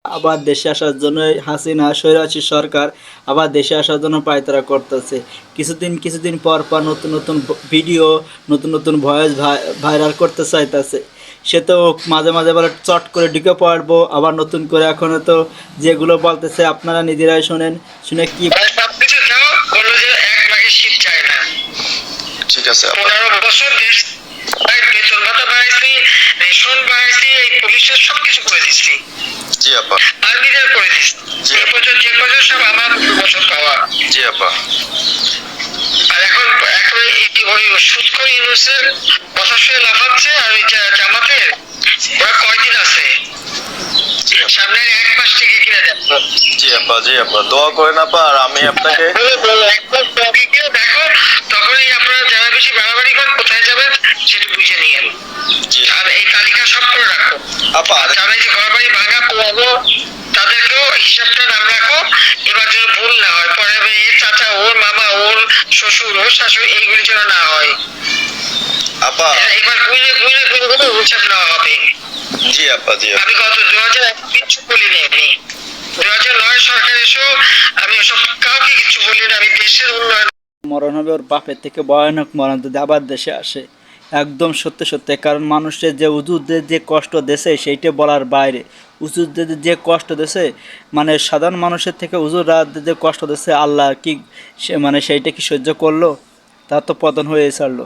আবার দেশে আসার জন্য হাসিনা স্বৈরাচারী সরকার আবার দেশে আসার জন্য পায়তারা করতেছে। কিছুদিন পর পর নতুন নতুন ভিডিও, নতুন নতুন ভয়েস ভাইরাল করতে চাইতেছে। সে তো মাঝে মাঝে বলে চট করে ঢুকে পড়বো, আবার নতুন করে এখনো তো যেগুলো বলতেছে আপনারা নিজেরাই শোনেন, শুনে কি সবকিছু দাও, বললো যে এক ভাগে শীত চায় না। ঠিক আছে 15 বছর দেশ বেতন ভাতা বাড়াইছি, রেশন বাড়াইছি, এই পুলিশের সবকিছু করে দিচ্ছি। জি আপা। আর্মিদের করে দিচ্ছি, যে পর্যন্ত সব আমার বছর পাওয়া। জি আপা। আর এখন এখন ওই সুদখোর ইউনূসের কথা শুনে লাফাচ্ছে। আর ওই জামাতের ওরা কয়দিন আছে, সামনের 1 মাস থেকে কিনা দেখো। জি আপা, জি আপা, দোয়া করেন আপা। আর আমি আপনাকে দেখো, তখনই আপনারা যারা বেশি বাড়াবাড়ি করেন কোথায় যাবেন সেটা বুঝে নিয়েন। আর এই তালিকা সব করে রাখো আপা। যারা এই যে ঘর বাড়ি ভাঙা পোড়াবো তাদেরকেও হিসাবটা নাম রাখো, এবার যেন ভুল না হয়। পরে চাচা, ওর মামা, ওর শ্বশুর, ওর শাশুড়ি, এইগুলি যেন না হয়। আপা এবার ঘুরে ঘুরে ঘুরে ঘুরে হিসাব নেওয়া হবে। জি আপা, জি আপা। আমি গত 2001 কিচ্ছু বলিনি, আমি 2009 সরকার এসেও আমি ওসব কাউকে কিছু বলিনি। আমি দেশের উন্নয়ন, মরণ হবে ওর বাপের থেকে ভয়ানক মরণ যদি আবার দেশে আসে, একদম সত্যি সত্যি। কারণ মানুষের যে হুজুরদের যে কষ্ট দেশে সেইটা বলার বাইরে। হুজুরদের যে কষ্ট দেশে, মানে সাধারণ মানুষের থেকে হুজুররা যে কষ্ট দেশে, আল্লাহ কি মানে সেইটা কি সহ্য করলো? তার তো পতন হয়ে ছাড়লো।